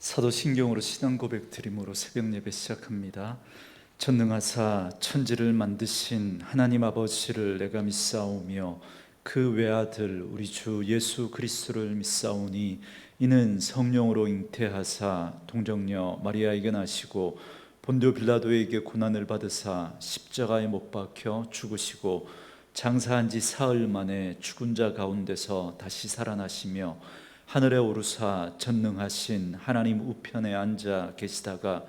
사도신경으로 신앙 고백 드림으로 새벽 예배 시작합니다. 전능하사 천지를 만드신 하나님 아버지를 내가 믿사오며 그 외아들 우리 주 예수 그리스도를 믿사오니 이는 성령으로 잉태하사 동정녀 마리아에게 나시고 본디오 빌라도에게 고난을 받으사 십자가에 못 박혀 죽으시고 장사한 지 사흘 만에 죽은 자 가운데서 다시 살아나시며 하늘에 오르사 전능하신 하나님 우편에 앉아 계시다가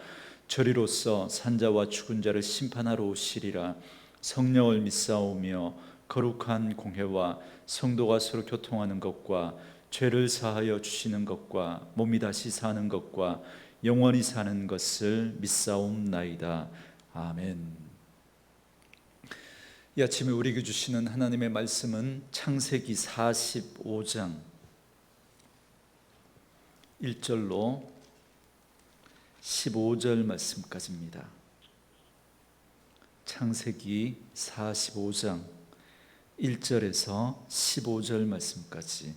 저리로서 산자와 죽은 자를 심판하러 오시리라. 성령을 믿사오며 거룩한 공회와 성도가 서로 교통하는 것과 죄를 사하여 주시는 것과 몸이 다시 사는 것과 영원히 사는 것을 믿사옵나이다. 아멘. 이 아침에 우리에게 주시는 하나님의 말씀은 창세기 45장 1절로 15절 말씀까지입니다. 창세기 45장 1절에서 15절 말씀까지.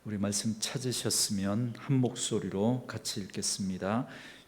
우리 말씀 찾으셨으면 한 목소리로 같이 읽겠습니다.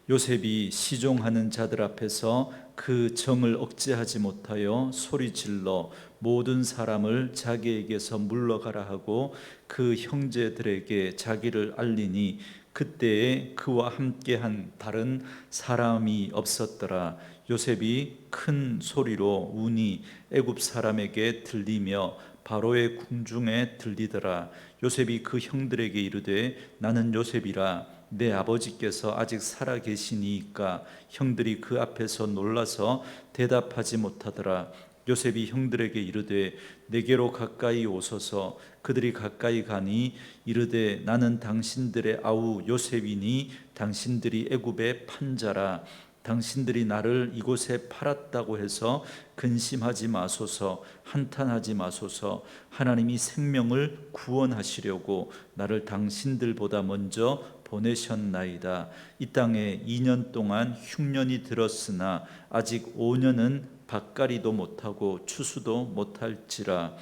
요셉이 시종하는 자들 앞에서 그 정을 억제하지 못하여 소리질러 모든 사람을 자기에게서 물러가라 하고 그 형제들에게 자기를 알리니 그때에 그와 함께한 다른 사람이 없었더라. 요셉이 큰 소리로 우니 애굽 사람에게 들리며 바로의 궁중에 들리더라. 요셉이 그 형들에게 이르되 나는 요셉이라. 내 아버지께서 아직 살아 계시니이까. 형들이 그 앞에서 놀라서 대답하지 못하더라. 요셉이 형들에게 이르되 내게로 가까이 오소서. 그들이 가까이 가니 이르되 나는 당신들의 아우 요셉이니 당신들이 애굽의 판자라. 당신들이 나를 이곳에 팔았다고 해서 근심하지 마소서. 한탄하지 마소서. 하나님이 생명을 구원하시려고 나를 당신들보다 먼저 보내셨나이다. 이 땅에 2년 동안 흉년이 들었으나 아직 5년은 밭가리도 못하고 추수도 못할지라.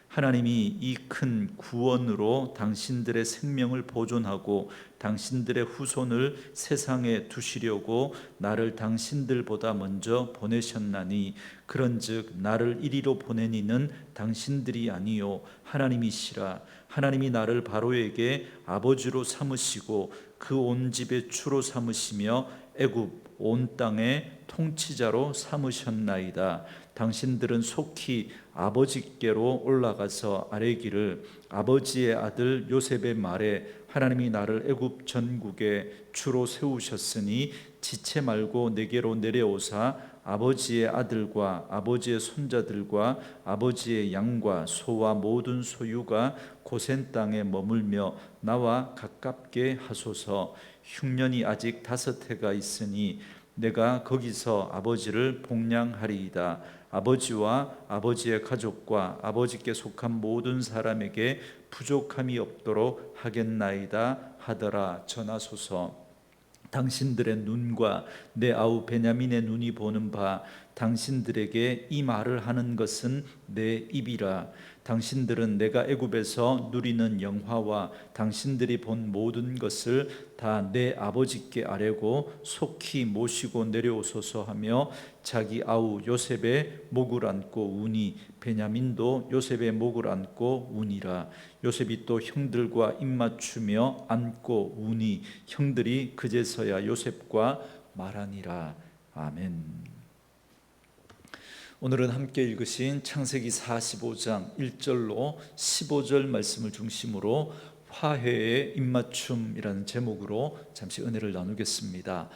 하나님이 이 큰 구원으로 당신들의 생명을 보존하고 당신들의 후손을 세상에 두시려고 나를 당신들보다 먼저 보내셨나니 그런즉 나를 이리로 보내니는 당신들이 아니요 하나님이시라. 하나님이 나를 바로에게 아버지로 삼으시고 그 온 집의 주로 삼으시며 애굽 온 땅의 통치자로 삼으셨나이다. 당신들은 속히 아버지께로 올라가서 아뢰기를 아버지의 아들 요셉의 말에 하나님이 나를 애굽 전국에 주로 세우셨으니 지체 말고 내게로 내려오사 아버지의 아들과 아버지의 손자들과 아버지의 양과 소와 모든 소유가 고센 땅에 머물며 나와 가깝게 하소서. 흉년이 아직 5해가 있으니 내가 거기서 아버지를 복량하리이다. 아버지와 아버지의 가족과 아버지께 속한 모든 사람에게 부족함이 없도록 하겠나이다 하더라. 전하소서. 당신들의 눈과 내 아우 베냐민의 눈이 보는 바 당신들에게 이 말을 하는 것은 내 입이라. 당신들은 내가 애굽에서 누리는 영화와 당신들이 본 모든 것을 다 내 아버지께 아뢰고 속히 모시고 내려오소서 하며 자기 아우 요셉의 목을 안고 우니 베냐민도 요셉의 목을 안고 우니라. 요셉이 또 형들과 입맞추며 안고 우니 형들이 그제서야 요셉과 말하니라. 아멘. 오늘은 함께 읽으신 창세기 45장 1절로 15절 말씀을 중심으로 화해의 입맞춤이라는 제목으로 잠시 은혜를 나누겠습니다.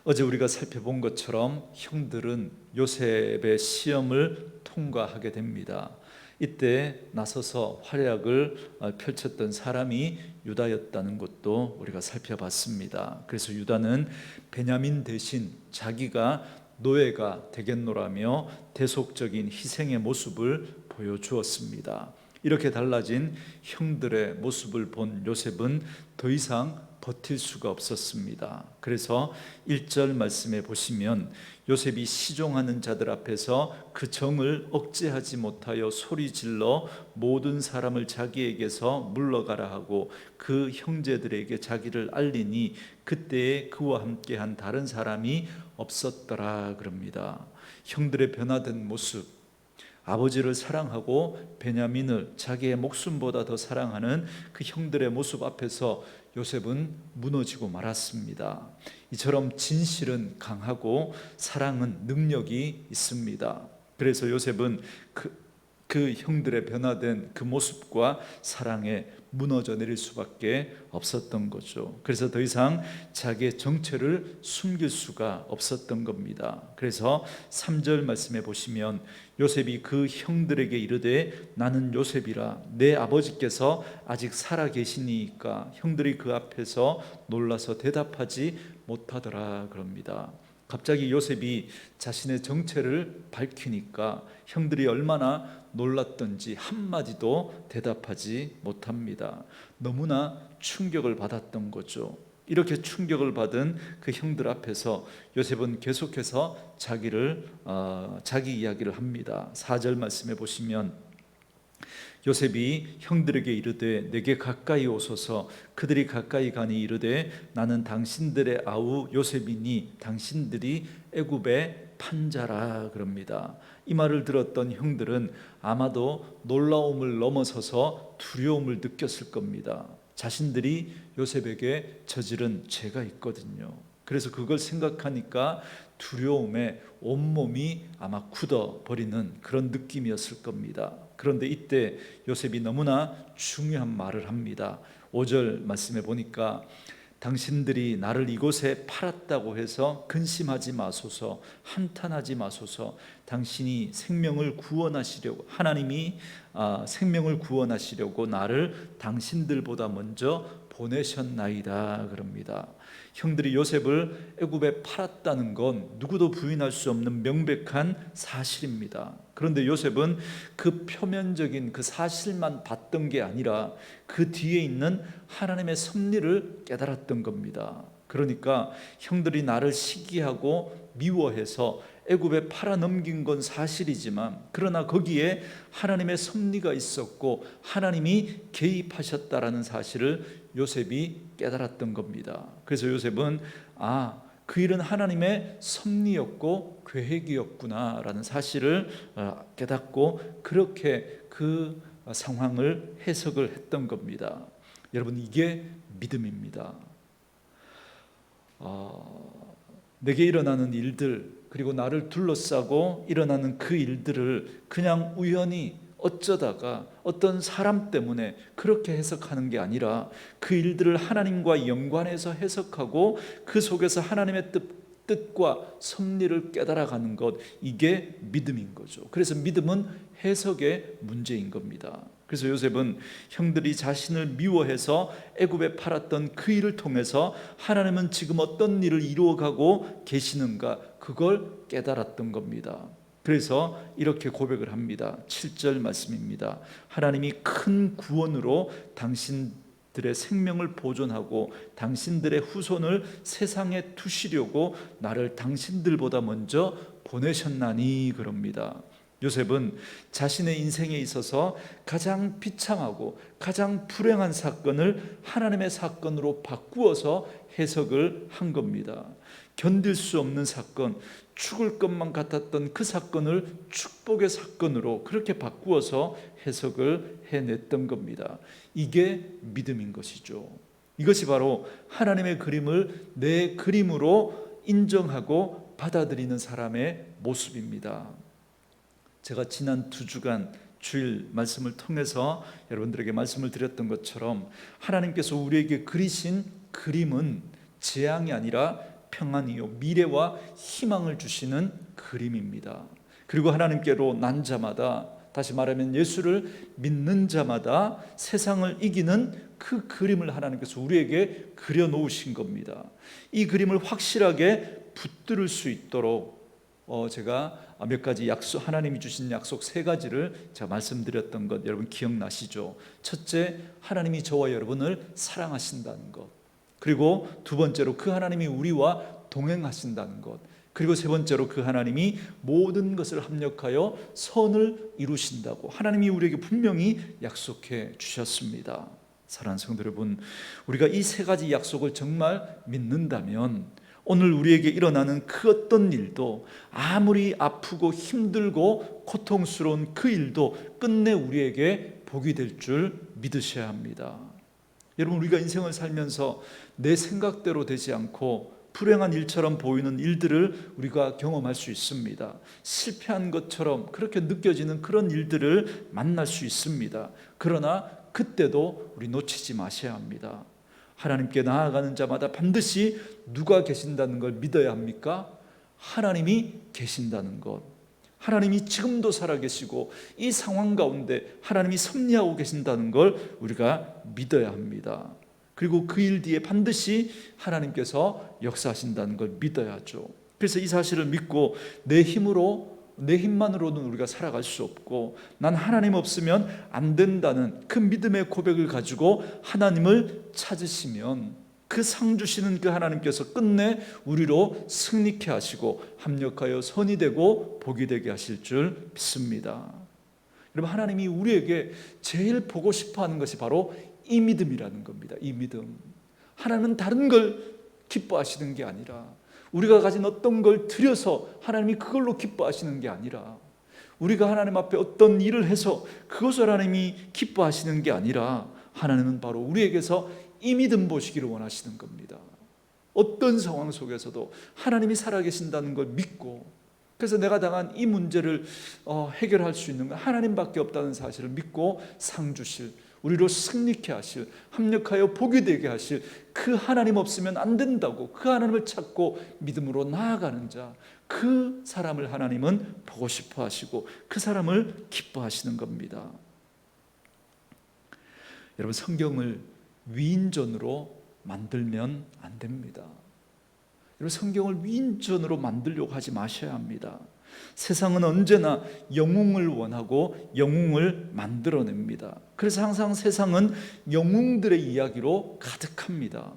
어제 우리가 살펴본 것처럼 형들은 요셉의 시험을 통과하게 됩니다. 이때 나서서 활약을 펼쳤던 사람이 유다였다는 것도 우리가 살펴봤습니다. 그래서 유다는 베냐민 대신 자기가 노예가 되겠노라며 대속적인 희생의 모습을 보여주었습니다. 이렇게 달라진 형들의 모습을 본 요셉은 더 이상 버틸 수가 없었습니다. 그래서 1절 말씀에 보시면 요셉이 시종하는 자들 앞에서 그 정을 억제하지 못하여 소리질러 모든 사람을 자기에게서 물러가라 하고 그 형제들에게 자기를 알리니 그때에 그와 함께한 다른 사람이 없었더라 그럽니다. 형들의 변화된 모습, 아버지를 사랑하고 베냐민을 자기의 목숨보다 더 사랑하는 그 형들의 모습 앞에서 요셉은 무너지고 말았습니다. 이처럼 진실은 강하고 사랑은 능력이 있습니다. 그래서 요셉은 그 형들의 변화된 그 모습과 사랑에 무너져 내릴 수밖에 없었던 거죠. 그래서 더 이상 자기의 정체를 숨길 수가 없었던 겁니다. 그래서 3절 말씀에 보시면 요셉이 그 형들에게 이르되 나는 요셉이라 내 아버지께서 아직 살아 계시니까 형들이 그 앞에서 놀라서 대답하지 못하더라 그럽니다. 갑자기 요셉이 자신의 정체를 밝히니까 형들이 얼마나 놀랐던지 한마디도 대답하지 못합니다. 너무나 충격을 받았던 거죠. 이렇게 충격을 받은 그 형들 앞에서 요셉은 계속해서 자기 이야기를 합니다. 4절 말씀에 보시면 요셉이 형들에게 이르되 내게 가까이 오소서. 그들이 가까이 가니 이르되 나는 당신들의 아우 요셉이니 당신들이 애굽의 판자라 그럽니다. 이 말을 들었던 형들은 아마도 놀라움을 넘어서서 두려움을 느꼈을 겁니다. 자신들이 요셉에게 저지른 죄가 있거든요. 그래서 그걸 생각하니까 두려움에 온몸이 아마 굳어버리는 그런 느낌이었을 겁니다. 그런데 이때 요셉이 너무나 중요한 말을 합니다. 5절 말씀에 보니까 당신들이 나를 이곳에 팔았다고 해서 근심하지 마소서, 한탄하지 마소서. 당신이 생명을 구원하시려고, 하나님이 생명을 구원하시려고 나를 당신들보다 먼저 보내셨나이다 그럽니다. 형들이 요셉을 애굽에 팔았다는 건 누구도 부인할 수 없는 명백한 사실입니다. 그런데 요셉은 그 표면적인 그 사실만 봤던 게 아니라 그 뒤에 있는 하나님의 섭리를 깨달았던 겁니다. 그러니까 형들이 나를 시기하고 미워해서 애굽에 팔아넘긴 건 사실이지만 그러나 거기에 하나님의 섭리가 있었고 하나님이 개입하셨다라는 사실을 요셉이 깨달았던 겁니다. 그래서 요셉은 그 일은 하나님의 섭리였고 계획이었구나라는 사실을 깨닫고 그렇게 그 상황을 해석을 했던 겁니다. 여러분, 이게 믿음입니다. 내게 일어나는 일들, 그리고 나를 둘러싸고 일어나는 그 일들을 그냥 우연히 어쩌다가 어떤 사람 때문에 그렇게 해석하는 게 아니라 그 일들을 하나님과 연관해서 해석하고 그 속에서 하나님의 뜻과 섭리를 깨달아가는 것, 이게 믿음인 거죠. 그래서 믿음은 해석의 문제인 겁니다. 그래서 요셉은 형들이 자신을 미워해서 애굽에 팔았던 그 일을 통해서 하나님은 지금 어떤 일을 이루어가고 계시는가, 그걸 깨달았던 겁니다. 그래서 이렇게 고백을 합니다. 7절 말씀입니다. 하나님이 큰 구원으로 당신들의 생명을 보존하고 당신들의 후손을 세상에 두시려고 나를 당신들보다 먼저 보내셨나니 그럽니다. 요셉은 자신의 인생에 있어서 가장 비참하고 가장 불행한 사건을 하나님의 사건으로 바꾸어서 해석을 한 겁니다. 견딜 수 없는 사건, 죽을 것만 같았던 그 사건을 축복의 사건으로 그렇게 바꾸어서 해석을 해냈던 겁니다. 이게 믿음인 것이죠. 이것이 바로 하나님의 그림을 내 그림으로 인정하고 받아들이는 사람의 모습입니다. 제가 지난 2주간 주일 말씀을 통해서 여러분들에게 말씀을 드렸던 것처럼 하나님께서 우리에게 그리신 그림은 재앙이 아니라 평안이요 미래와 희망을 주시는 그림입니다. 그리고 하나님께로 난 자마다, 다시 말하면 예수를 믿는 자마다 세상을 이기는 그 그림을 하나님께서 우리에게 그려놓으신 겁니다. 이 그림을 확실하게 붙들을 수 있도록 제가 몇 가지 약속, 하나님이 주신 약속 3가지를 제가 말씀드렸던 것 여러분 기억나시죠? 첫째, 하나님이 저와 여러분을 사랑하신다는 것. 그리고 두 번째로 그 하나님이 우리와 동행하신다는 것, 그리고 세 번째로 그 하나님이 모든 것을 합력하여 선을 이루신다고 하나님이 우리에게 분명히 약속해 주셨습니다. 사랑하는 성도 여러분, 우리가 이 세 가지 약속을 정말 믿는다면 오늘 우리에게 일어나는 그 어떤 일도, 아무리 아프고 힘들고 고통스러운 그 일도 끝내 우리에게 복이 될 줄 믿으셔야 합니다. 여러분, 우리가 인생을 살면서 내 생각대로 되지 않고 불행한 일처럼 보이는 일들을 우리가 경험할 수 있습니다. 실패한 것처럼 그렇게 느껴지는 그런 일들을 만날 수 있습니다. 그러나 그때도 우리 놓치지 마셔야 합니다. 하나님께 나아가는 자마다 반드시 누가 계신다는 걸 믿어야 합니까? 하나님이 계신다는 것, 하나님이 지금도 살아계시고 이 상황 가운데 하나님이 섭리하고 계신다는 걸 우리가 믿어야 합니다. 그리고 그 일 뒤에 반드시 하나님께서 역사하신다는 걸 믿어야죠. 그래서 이 사실을 믿고 내 힘만으로는 우리가 살아갈 수 없고 난 하나님 없으면 안 된다는 그 믿음의 고백을 가지고 하나님을 찾으시면 그 상 주시는 그 하나님께서 끝내 우리로 승리케 하시고 합력하여 선이 되고 복이 되게 하실 줄 믿습니다. 여러분, 하나님이 우리에게 제일 보고 싶어 하는 것이 바로 이 믿음이라는 겁니다. 이 믿음. 하나님은 다른 걸 기뻐하시는 게 아니라, 우리가 가진 어떤 걸 드려서 하나님이 그걸로 기뻐하시는 게 아니라, 우리가 하나님 앞에 어떤 일을 해서 그것을 하나님이 기뻐하시는 게 아니라, 하나님은 바로 우리에게서 이 믿음 보시기를 원하시는 겁니다. 어떤 상황 속에서도 하나님이 살아계신다는 걸 믿고, 그래서 내가 당한 이 문제를 해결할 수 있는 건 하나님밖에 없다는 사실을 믿고 상 주실, 우리로 승리케 하실, 합력하여 복이 되게 하실 그 하나님 없으면 안 된다고 그 하나님을 찾고 믿음으로 나아가는 자, 그 사람을 하나님은 보고 싶어 하시고 그 사람을 기뻐하시는 겁니다. 여러분, 성경을 위인전으로 만들면 안 됩니다. 여러분, 성경을 위인전으로 만들려고 하지 마셔야 합니다. 세상은 언제나 영웅을 원하고 영웅을 만들어냅니다. 그래서 항상 세상은 영웅들의 이야기로 가득합니다.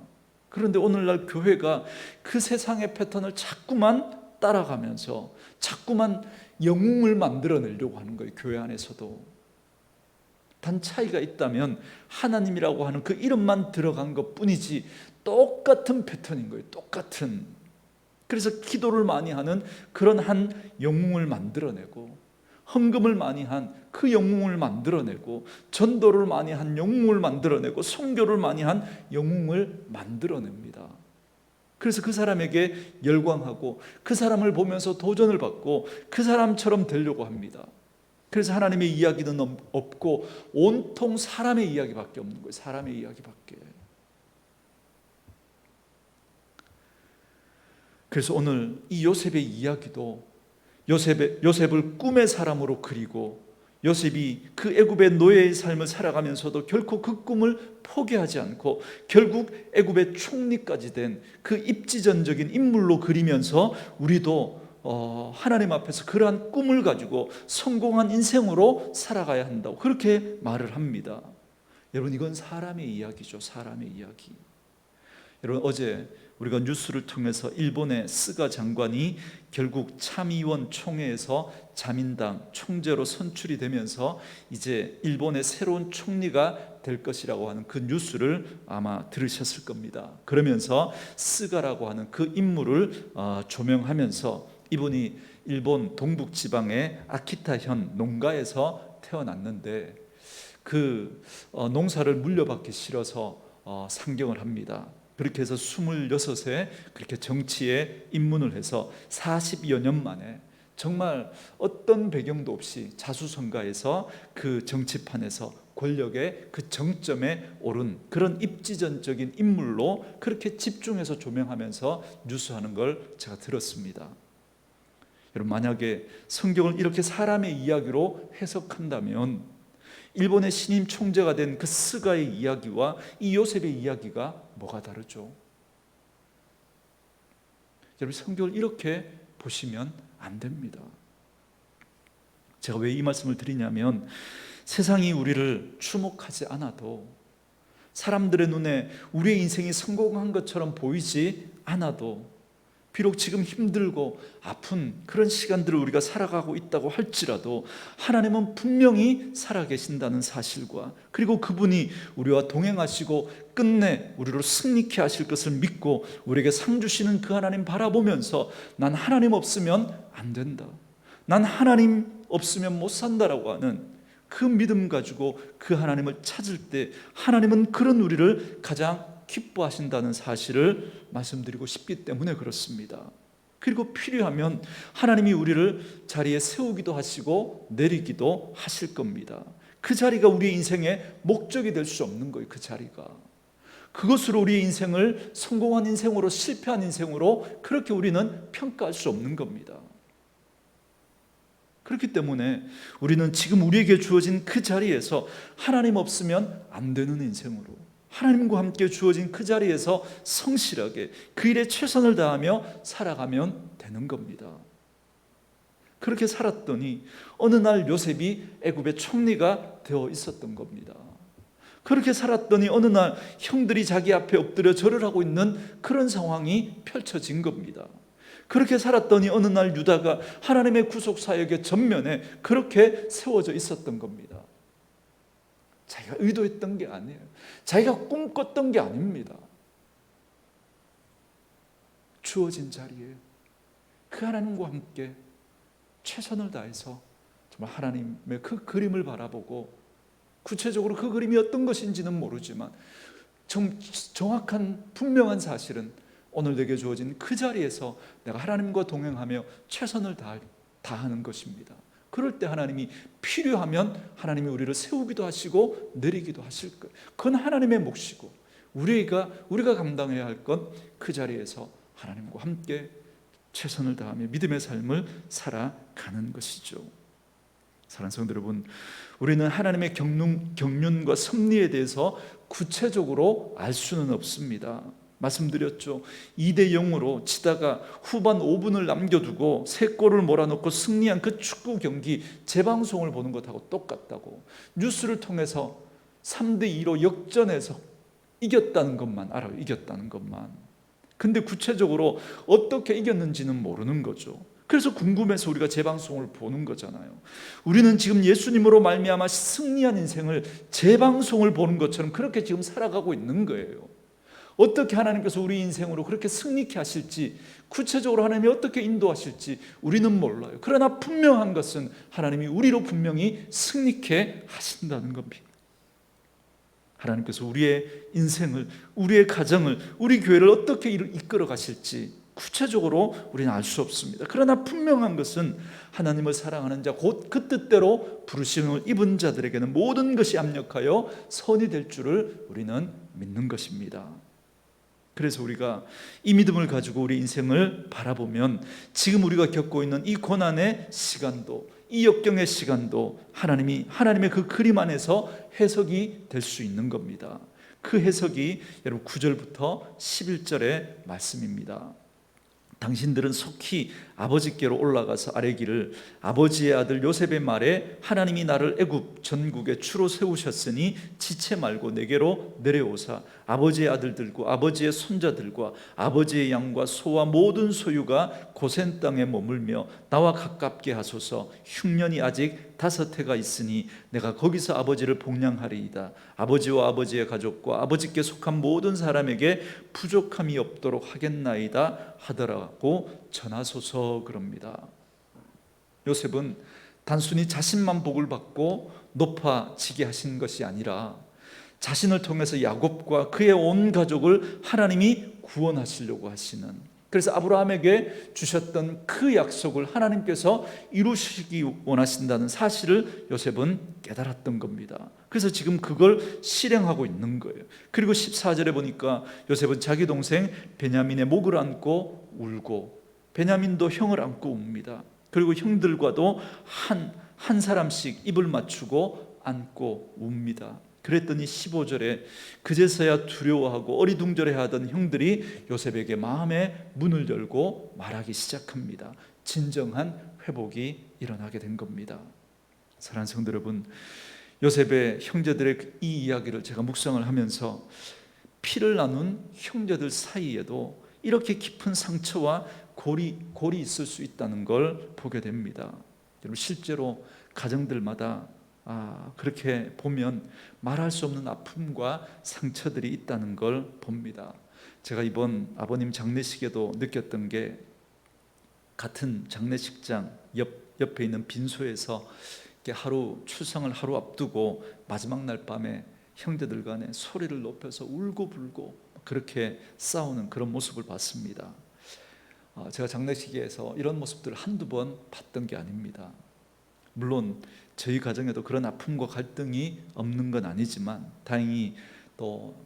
그런데 오늘날 교회가 그 세상의 패턴을 자꾸만 따라가면서 자꾸만 영웅을 만들어내려고 하는 거예요. 교회 안에서도. 단 차이가 있다면 하나님이라고 하는 그 이름만 들어간 것뿐이지 똑같은 패턴인 거예요. 똑같은. 그래서 기도를 많이 하는 그런 한 영웅을 만들어내고, 헌금을 많이 한 그 영웅을 만들어내고, 전도를 많이 한 영웅을 만들어내고, 선교를 많이 한 영웅을 만들어냅니다. 그래서 그 사람에게 열광하고 그 사람을 보면서 도전을 받고 그 사람처럼 되려고 합니다. 그래서 하나님의 이야기는 없고 온통 사람의 이야기밖에 없는 거예요. 사람의 이야기밖에. 그래서 오늘 이 요셉의 이야기도 요셉을 꿈의 사람으로 그리고, 요셉이 그 애굽의 노예의 삶을 살아가면서도 결코 그 꿈을 포기하지 않고 결국 애굽의 총리까지 된 그 입지전적인 인물로 그리면서 우리도 하나님 앞에서 그러한 꿈을 가지고 성공한 인생으로 살아가야 한다고 그렇게 말을 합니다. 여러분, 이건 사람의 이야기죠. 사람의 이야기. 여러분, 어제 우리가 뉴스를 통해서 일본의 스가 장관이 결국 참의원 총회에서 자민당 총재로 선출이 되면서 이제 일본의 새로운 총리가 될 것이라고 하는 그 뉴스를 아마 들으셨을 겁니다. 그러면서 스가라고 하는 그 인물을 조명하면서, 이분이 일본 동북 지방의 아키타현 농가에서 태어났는데 그 농사를 물려받기 싫어서 상경을 합니다. 그렇게 해서 26세 그렇게 정치에 입문을 해서 40여 년 만에 정말 어떤 배경도 없이 자수성가해서 그 정치판에서 권력의 그 정점에 오른 그런 입지전적인 인물로 그렇게 집중해서 조명하면서 뉴스하는 걸 제가 들었습니다. 여러분, 만약에 성경을 이렇게 사람의 이야기로 해석한다면 일본의 신임 총재가 된 그 스가의 이야기와 이 요셉의 이야기가 뭐가 다르죠? 여러분, 성경을 이렇게 보시면 안 됩니다. 제가 왜 이 말씀을 드리냐면, 세상이 우리를 주목하지 않아도, 사람들의 눈에 우리의 인생이 성공한 것처럼 보이지 않아도, 비록 지금 힘들고 아픈 그런 시간들을 우리가 살아가고 있다고 할지라도 하나님은 분명히 살아계신다는 사실과, 그리고 그분이 우리와 동행하시고 끝내 우리로 승리케 하실 것을 믿고 우리에게 상 주시는 그 하나님 바라보면서 난 하나님 없으면 안 된다, 난 하나님 없으면 못 산다라고 하는 그 믿음 가지고 그 하나님을 찾을 때 하나님은 그런 우리를 가장 기뻐하신다는 사실을 말씀드리고 싶기 때문에 그렇습니다. 그리고 필요하면 하나님이 우리를 자리에 세우기도 하시고 내리기도 하실 겁니다. 그 자리가 우리의 인생의 목적이 될 수 없는 거예요. 그 자리가 그것으로 우리의 인생을 성공한 인생으로, 실패한 인생으로 그렇게 우리는 평가할 수 없는 겁니다. 그렇기 때문에 우리는 지금 우리에게 주어진 그 자리에서 하나님 없으면 안 되는 인생으로, 하나님과 함께 주어진 그 자리에서 성실하게 그 일에 최선을 다하며 살아가면 되는 겁니다. 그렇게 살았더니 어느 날 요셉이 애굽의 총리가 되어 있었던 겁니다. 그렇게 살았더니 어느 날 형들이 자기 앞에 엎드려 절을 하고 있는 그런 상황이 펼쳐진 겁니다. 그렇게 살았더니 어느 날 유다가 하나님의 구속 사역의 전면에 그렇게 세워져 있었던 겁니다. 자기가 의도했던 게 아니에요. 자기가 꿈꿨던 게 아닙니다. 주어진 자리에 그 하나님과 함께 최선을 다해서 정말 하나님의 그 그림을 바라보고, 구체적으로 그 그림이 어떤 것인지는 모르지만 정확한 분명한 사실은 오늘 내게 주어진 그 자리에서 내가 하나님과 동행하며 최선을 다하는 것입니다. 그럴 때 하나님이 필요하면 하나님이 우리를 세우기도 하시고 내리기도 하실 거예요. 그건 하나님의 몫이고 우리가 감당해야 할 건 그 자리에서 하나님과 함께 최선을 다하며 믿음의 삶을 살아가는 것이죠. 사랑하는 성도 여러분, 우리는 하나님의 경륜과 섭리에 대해서 구체적으로 알 수는 없습니다. 말씀드렸죠. 2대0으로 치다가 후반 5분을 남겨두고 3골을 몰아넣고 승리한 그 축구 경기 재방송을 보는 것하고 똑같다고. 뉴스를 통해서 3대2로 역전해서 이겼다는 것만 알아요. 이겼다는 것만. 근데 구체적으로 어떻게 이겼는지는 모르는 거죠. 그래서 궁금해서 우리가 재방송을 보는 거잖아요. 우리는 지금 예수님으로 말미암아 승리한 인생을 재방송을 보는 것처럼 그렇게 지금 살아가고 있는 거예요. 어떻게 하나님께서 우리 인생으로 그렇게 승리케 하실지, 구체적으로 하나님이 어떻게 인도하실지 우리는 몰라요. 그러나 분명한 것은 하나님이 우리로 분명히 승리케 하신다는 겁니다. 하나님께서 우리의 인생을, 우리의 가정을, 우리 교회를 어떻게 이끌어 가실지 구체적으로 우리는 알 수 없습니다. 그러나 분명한 것은 하나님을 사랑하는 자, 곧 그 뜻대로 부르심을 입은 자들에게는 모든 것이 합력하여 선이 될 줄을 우리는 믿는 것입니다. 그래서 우리가 이 믿음을 가지고 우리 인생을 바라보면 지금 우리가 겪고 있는 이 고난의 시간도, 이 역경의 시간도 하나님의 그 그림 안에서 해석이 될 수 있는 겁니다. 그 해석이 여러분 9절부터 11절의 말씀입니다. 당신들은 속히 아버지께로 올라가서 아뢰기를, 아버지의 아들 요셉의 말에 하나님이 나를 애굽 전국에 주로 세우셨으니 지체 말고 내게로 내려오사 아버지의 아들들과 아버지의 손자들과 아버지의 양과 소와 모든 소유가 고센 땅에 머물며 나와 가깝게 하소서. 흉년이 아직 5해가 있으니 내가 거기서 아버지를 복량하리이다. 아버지와 아버지의 가족과 아버지께 속한 모든 사람에게 부족함이 없도록 하겠나이다 하더라고 전하소서. 그럽니다. 요셉은 단순히 자신만 복을 받고 높아지게 하신 것이 아니라 자신을 통해서 야곱과 그의 온 가족을 하나님이 구원하시려고 하시는, 그래서 아브라함에게 주셨던 그 약속을 하나님께서 이루시기 원하신다는 사실을 요셉은 깨달았던 겁니다. 그래서 지금 그걸 실행하고 있는 거예요. 그리고 14절에 보니까 요셉은 자기 동생 베냐민의 목을 안고 울고, 베냐민도 형을 안고 웁니다. 그리고 형들과도 한 사람씩 입을 맞추고 안고 웁니다. 그랬더니 15절에 그제서야 두려워하고 어리둥절해하던 형들이 요셉에게 마음의 문을 열고 말하기 시작합니다. 진정한 회복이 일어나게 된 겁니다. 사랑하는 성도 여러분, 요셉의 형제들의 이 이야기를 제가 묵상을 하면서 피를 나눈 형제들 사이에도 이렇게 깊은 상처와 골이 있을 수 있다는 걸 보게 됩니다. 여러분, 실제로 가정들마다 그렇게 보면 말할 수 없는 아픔과 상처들이 있다는 걸 봅니다. 제가 이번 아버님 장례식에도 느꼈던 게, 같은 장례식장 옆에 있는 빈소에서 출상을 하루 앞두고 마지막 날 밤에 형제들 간에 소리를 높여서 울고불고 그렇게 싸우는 그런 모습을 봤습니다. 제가 장례식에서 이런 모습들을 한두 번 봤던 게 아닙니다. 물론 저희 가정에도 그런 아픔과 갈등이 없는 건 아니지만, 다행히 또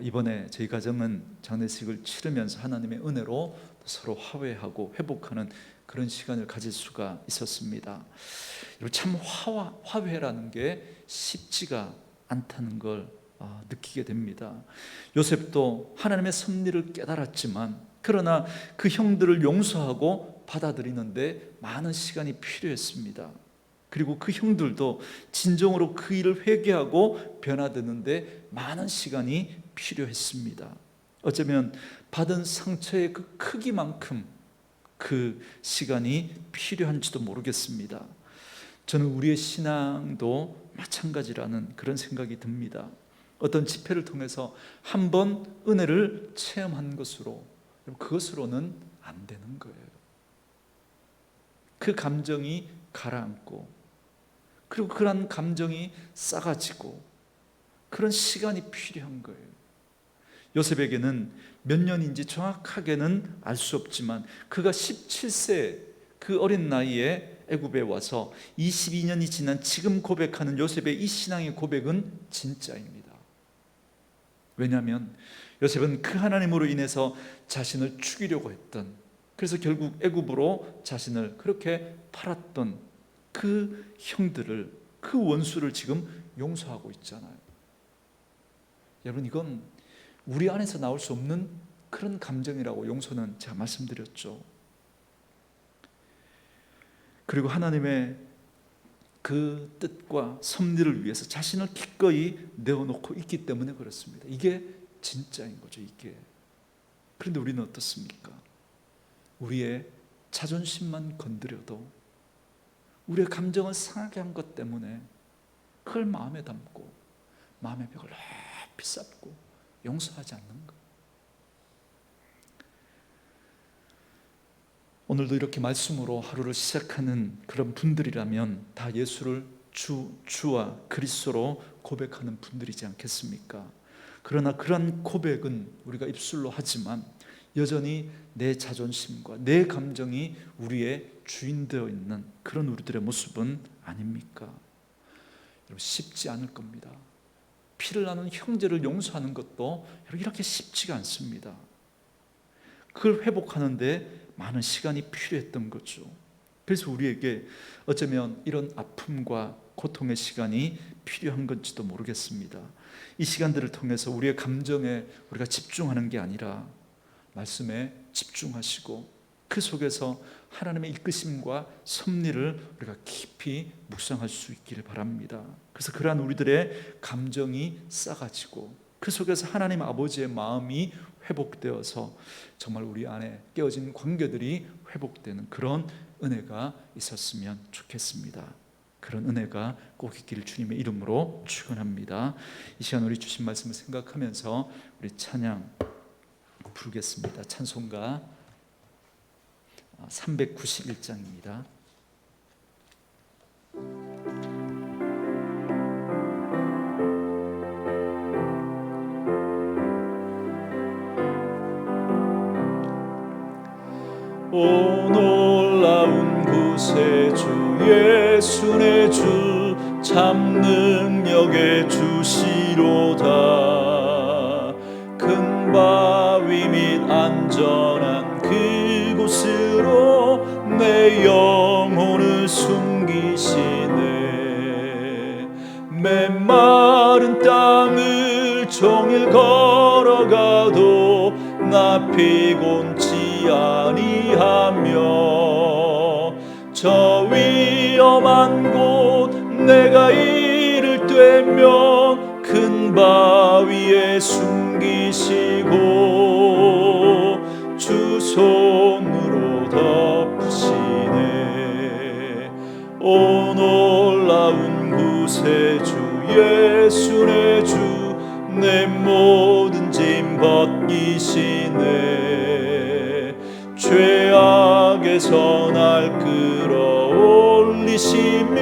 이번에 저희 가정은 장례식을 치르면서 하나님의 은혜로 서로 화해하고 회복하는 그런 시간을 가질 수가 있었습니다. 참 화해라는 게 쉽지가 않다는 걸 느끼게 됩니다. 요셉도 하나님의 섭리를 깨달았지만, 그러나 그 형들을 용서하고 받아들이는데 많은 시간이 필요했습니다. 그리고 그 형들도 진정으로 그 일을 회개하고 변화되는데 많은 시간이 필요했습니다. 어쩌면 받은 상처의 그 크기만큼 그 시간이 필요한지도 모르겠습니다. 저는 우리의 신앙도 마찬가지라는 그런 생각이 듭니다. 어떤 집회를 통해서 한 번 은혜를 체험한 그것으로는 안 되는 거예요. 그 감정이 가라앉고, 그리고 그런 감정이 싸가지고, 그런 시간이 필요한 거예요. 요셉에게는 몇 년인지 정확하게는 알 수 없지만, 그가 17세 그 어린 나이에 애굽에 와서 22년이 지난 지금 고백하는 요셉의 이 신앙의 고백은 진짜입니다. 왜냐하면 요셉은 그 하나님으로 인해서 자신을 죽이려고 했던, 그래서 결국 애굽으로 자신을 그렇게 팔았던 그 형들을, 그 원수를 지금 용서하고 있잖아요. 여러분, 이건 우리 안에서 나올 수 없는 그런 감정이라고 용서는 제가 말씀드렸죠. 그리고 하나님의 그 뜻과 섭리를 위해서 자신을 기꺼이 내어놓고 있기 때문에 그렇습니다. 이게 진짜인 거죠, 이게. 그런데 우리는 어떻습니까? 우리의 자존심만 건드려도, 우리의 감정을 상하게 한 것 때문에 그걸 마음에 담고 마음의 벽을 높이 쌓고 용서하지 않는 것. 오늘도 이렇게 말씀으로 하루를 시작하는 그런 분들이라면 다 예수를 주와 그리스도로 고백하는 분들이지 않겠습니까? 그러나 그런 고백은 우리가 입술로 하지만 여전히 내 자존심과 내 감정이 우리의 주인 되어 있는 그런 우리들의 모습은 아닙니까? 여러분, 쉽지 않을 겁니다. 피를 나눈 형제를 용서하는 것도 이렇게 쉽지가 않습니다. 그걸 회복하는데 많은 시간이 필요했던 거죠. 그래서 우리에게 어쩌면 이런 아픔과 고통의 시간이 필요한 건지도 모르겠습니다. 이 시간들을 통해서 우리의 감정에 우리가 집중하는 게 아니라 말씀에 집중하시고, 그 속에서 하나님의 이끄심과 섭리를 우리가 깊이 묵상할 수 있기를 바랍니다. 그래서 그러한 우리들의 감정이 싸가지고, 그 속에서 하나님 아버지의 마음이 회복되어서 정말 우리 안에 깨어진 관계들이 회복되는 그런 은혜가 있었으면 좋겠습니다. 그런 은혜가 꼭 있기를 주님의 이름으로 축원합니다. 이 시간 우리 주신 말씀을 생각하면서 우리 찬양 부르겠습니다. 찬송가 391장입니다. 오 놀라운 구세주 예수 내 주 참 능력의 주시로다. 큰 바위 및 안전한 그곳으로 내 영혼을 숨기시네. 메마른 땅을 종일 걸어가도 나 피곤치 아니하며 저 위험한 곳 내가 이를 되면 큰 바위에 숨기시고 주 손으로 덮으시네. 오 놀라운 구세주 예수 내 주 내 모든 짐 벗기시네. 죄악에서 날 끌어올리시며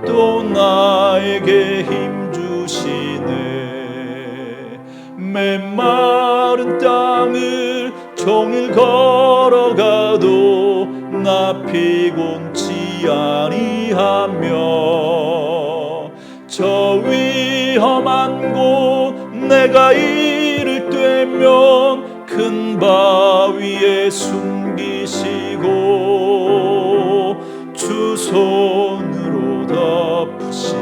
또 나에게 힘 주시네. 메마른 땅을 종일 걸어가도 나 피곤치 아니하며 저 위험한 곳 내가 이를 떼면 큰 바위에 숨기시고 주 손으로 덮으시네.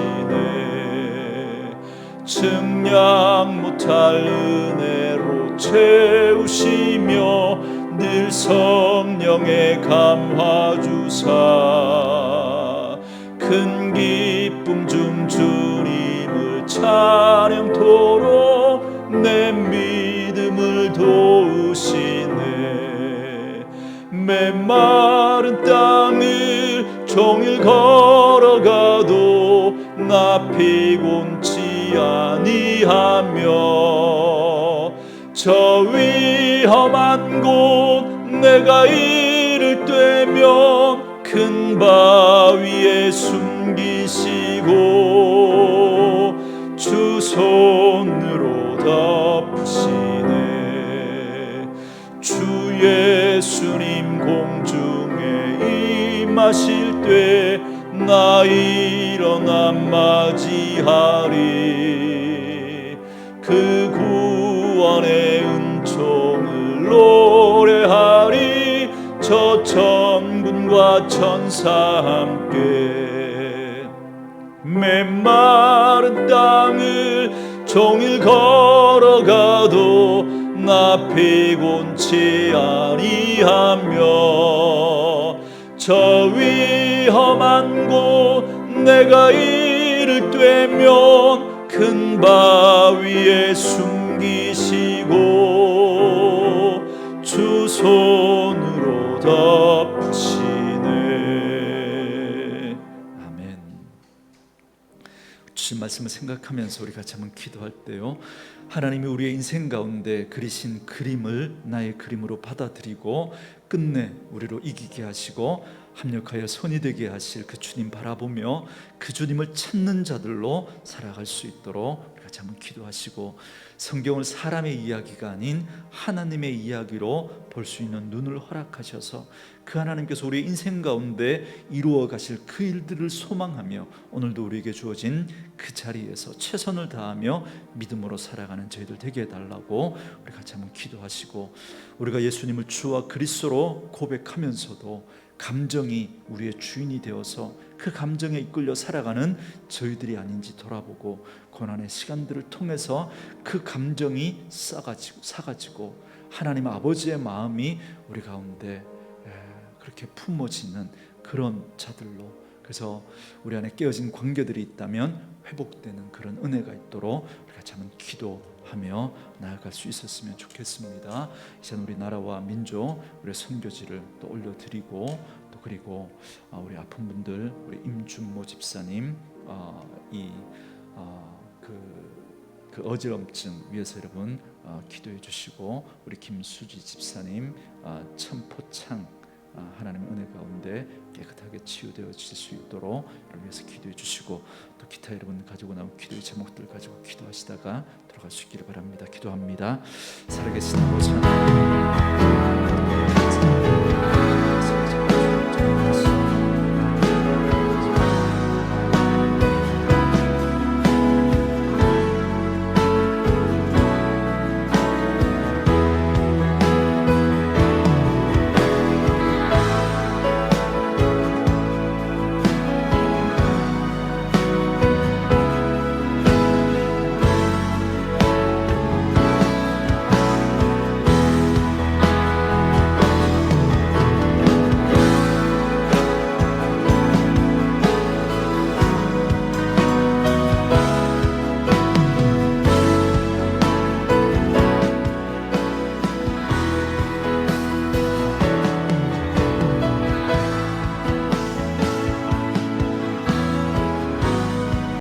측량 못할 은혜로 채우시며 늘 성령의 감화 주사 큰 기쁨 중 주님을 찬양토록 내 믿음을 도우시네. 메마른 땅을 종일 걸어가도 나 피곤치 아니하며 저 위험한 곳 내가 이를 떼면 큰 바위에 숨기시고 주 손으로 덮으시네. 주 예수님 공중에 임하실 때 나 일어나 맞이하리. 그 구원의 은총을 노래하리. 저 천군과 천사 함께 메마른 땅을 종일 걸어가도 나 피곤치 아니하며 저 위험한 곳 내가 이를 떼면 큰 바위에 숨기시고 주 손으로 덮으시네. 아멘. 주신 말씀을 생각하면서 우리 같이 한번 기도할 때요, 하나님이 우리의 인생 가운데 그리신 그림을 나의 그림으로 받아들이고 끝내 우리로 이기게 하시고 합력하여 선이 되게 하실 그 주님 바라보며 그 주님을 찾는 자들로 살아갈 수 있도록 우리 같이 한번 기도하시고, 성경을 사람의 이야기가 아닌 하나님의 이야기로 볼 수 있는 눈을 허락하셔서 그 하나님께서 우리의 인생 가운데 이루어 가실 그 일들을 소망하며 오늘도 우리에게 주어진 그 자리에서 최선을 다하며 믿음으로 살아가는 저희들 되게 해달라고 우리 같이 한번 기도하시고, 우리가 예수님을 주와 그리스도로 고백하면서도 감정이 우리의 주인이 되어서 그 감정에 이끌려 살아가는 저희들이 아닌지 돌아보고, 고난의 시간들을 통해서 그 감정이 사가지고 하나님 아버지의 마음이 우리 가운데 그렇게 품어지는 그런 자들로, 그래서 우리 안에 깨어진 관계들이 있다면 회복되는 그런 은혜가 있도록 우리 같이 한번 기도하며 나아갈 수 있었으면 좋겠습니다. 이제는 우리 나라와 민족, 우리 선교지를 또 올려드리고, 또 그리고 우리 아픈 분들, 우리 임준모 집사님 그 어지럼증 위해서 여러분 기도해 주시고, 우리 김수지 집사님 천포창 하나님의 은혜 가운데 깨끗하게 치유되어질 수 있도록 여러분 위해서 기도해 주시고, 또 기타 여러분 가지고 나온 기도의 제목들 가지고 기도하시다가 들어갈 수 있기를 바랍니다. 기도합니다. 살아계신 아버지 하나님,